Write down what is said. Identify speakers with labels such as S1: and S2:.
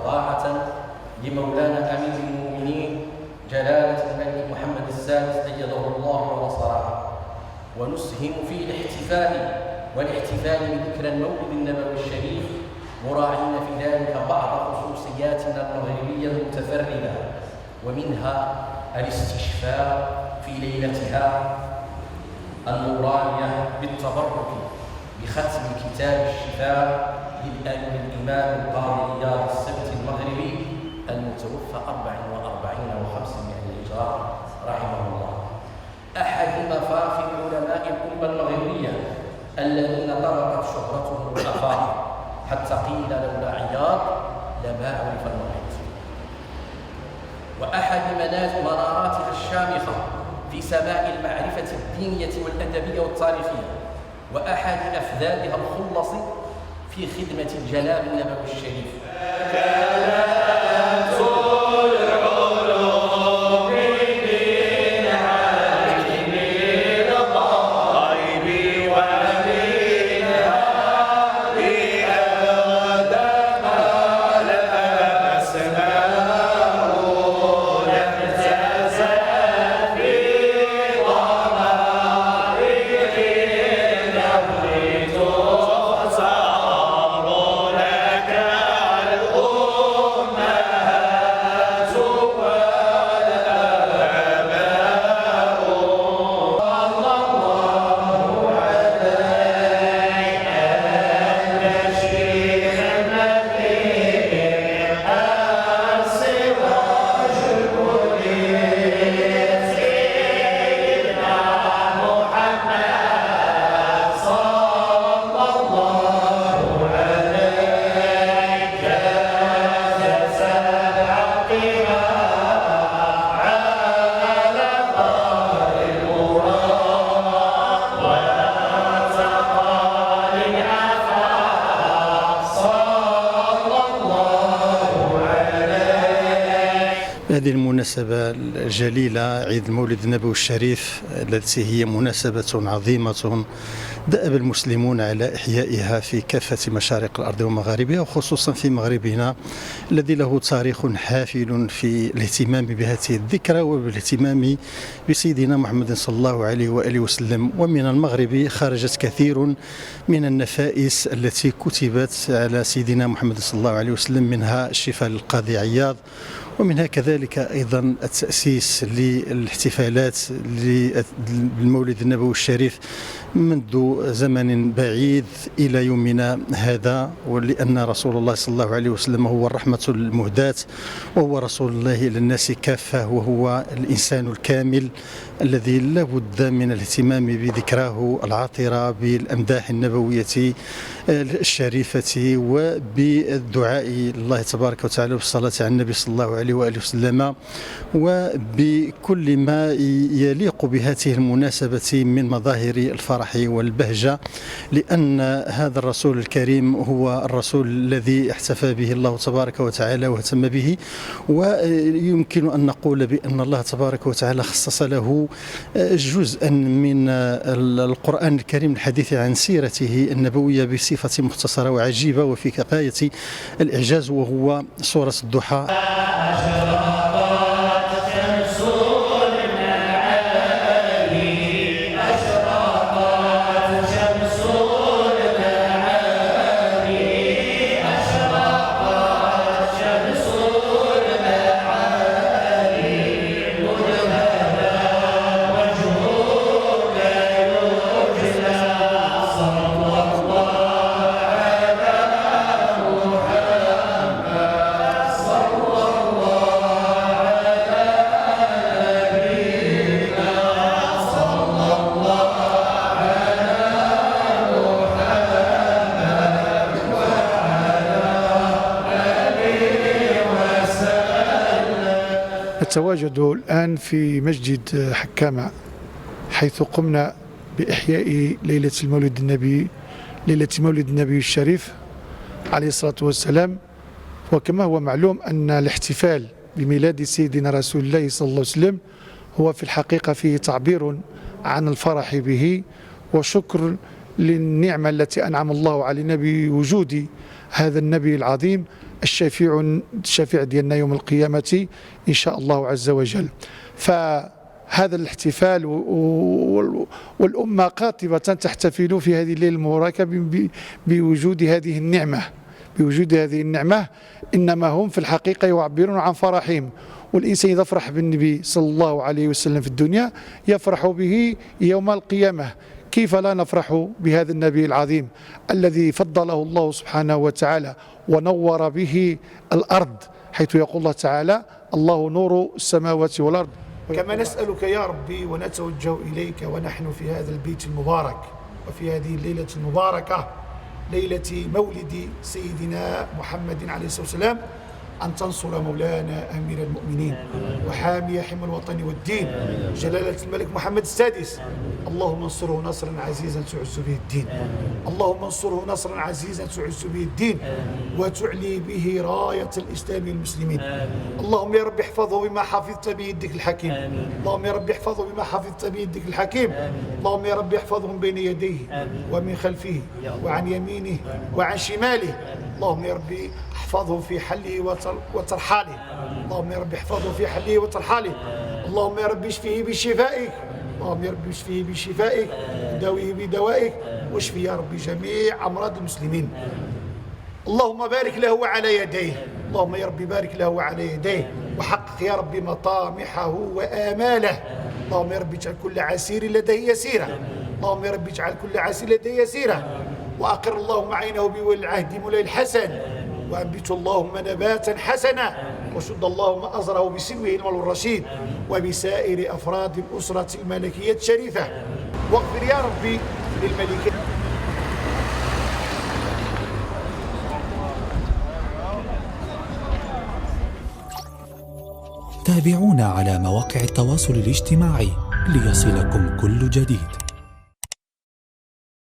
S1: وطاعة لمولانا أمير المؤمنين جلالة الملك محمد السادس أيده الله ونصره، ونسهم في والاحتفال بذكرى المولد النبوي الشريف، مراعين في ذلك بعض خصوصياتنا المغربية المتفردة، ومنها الاستشفاء في ليلتها النورانية بالتبرك بختم كتاب الشفاء للإمام القاضي إياد السبت المغربي المتوفى 44 و500 هجرة رحمه الله، أحد مفاخر علماء الأمة المغربية الذين طرقت شهرتهم الآفاق، حتى قيل لولا عياض لما عرف المغرب، وأحد مناراتها الشامخة في سماء المعرفة الدينية والأدبية والتاريخية، وأحد أفذاذها الخلص في خدمة الجناب النبوي الشريف.
S2: هذه المناسبة الجليلة عيد المولد النبوي الشريف التي هي مناسبة عظيمة دأب المسلمون على إحيائها في كافة مشارق الأرض ومغاربها، وخصوصا في مغربنا الذي له تاريخ حافل في الاهتمام بهذه الذكرى وبالاهتمام بسيدنا محمد صلى الله عليه وآله وسلم. ومن المغرب خرجت كثير من النفائس التي كتبت على سيدنا محمد صلى الله عليه وسلم، منها الشفاء للقاضي عياض، ومنها كذلك أيضا التأسيس للاحتفالات بالمولد النبوي الشريف منذ زمن بعيد إلى يومنا هذا، ولأن رسول الله صلى الله عليه وسلم هو الرحمة المهداة، وهو رسول الله إلى الناس كافة، وهو الإنسان الكامل الذي لا بد من الاهتمام بذكراه العاطرة بالأمداح النبوية الشريفة، وبالدعاء الله تبارك وتعالى والصلاة على النبي صلى الله عليه وآله وسلم، وبكل ما يليق بهذه المناسبة من مظاهر الفرح والبهجة، لأن هذا الرسول الكريم هو الرسول الذي احتفى به الله تبارك وتعالى واهتم به، ويمكن أن نقول بأن الله تبارك وتعالى خصص له جزءا من القرآن الكريم الحديث عن سيرته النبوية بصفة مختصرة وعجيبة وفي غاية الإعجاز، وهو سورة الضحى.
S3: التواجد الآن في مسجد حكامة، حيث قمنا بإحياء ليلة مولد النبي الشريف عليه الصلاة والسلام. وكما هو معلوم أن الاحتفال بميلاد سيدنا رسول الله صلى الله عليه وسلم هو في الحقيقة فيه تعبير عن الفرح به وشكر للنعمة التي أنعم الله علينا بوجود هذا النبي العظيم الشفيع ديالنا يوم القيامة إن شاء الله عز وجل. فهذا الاحتفال والأمة قاطبة تحتفل في هذه الليلة المباركة بوجود هذه النعمة، إنما هم في الحقيقة يعبرون عن فرحهم. والإنسان إذا فرح بالنبي صلى الله عليه وسلم في الدنيا يفرح به يوم القيامة. كيف لا نفرح بهذا النبي العظيم الذي فضله الله سبحانه وتعالى ونور به الأرض، حيث يقول الله تعالى: الله نور السماوات والأرض.
S4: كما نسألك يا ربي ونتوجه إليك ونحن في هذا البيت المبارك وفي هذه الليلة المباركة، ليلة مولد سيدنا محمد عليه الصلاة والسلام، أن تنصر مولانا أمير المؤمنين وحامي حمى الوطن والدين جلالة الملك محمد السادس. اللهم انصره نصرا عزيزا تعز به الدين، اللهم انصره نصرا عزيزا تعز به الدين وتعلي به راية الإسلام والمسلمين. اللهم يا رب احفظه بما حفظت به يدك الحكيم، اللهم يا رب احفظه بما حفظت به يدك الحكيم، اللهم يا رب احفظه من بين يديه ومن خلفه وعن يمينه وعن شماله. اللهم يا رب احفظه في حله وترحاله، اللهم يا رب احفظه في حله وترحاله. اللهم يا رب اشفيه بشفائك، اللهم يا رب اشفيه بشفائك، داويه بدوائك، واشفي يا رب جميع امراض المسلمين. اللهم بارك له وعلى يديه، اللهم يا رب بارك له وعلى يديه، وحقق يا رب مطامحه وآماله. اللهم يا رب اجعل كل عسير لديه يسيرا، اللهم يا رب اجعل كل عسير لديه يسيرا، وأقر اللهم عينه بولي العهد مولاي الحسن، وأنبت اللهم نباتا حسنا، وشد اللهم أزره بسلوه المولى الرشيد وبسائر أفراد الأسرة الملكية الشريفة، واغفر يا ربي للملكة.
S5: تابعونا على مواقع التواصل الاجتماعي ليصلكم كل جديد.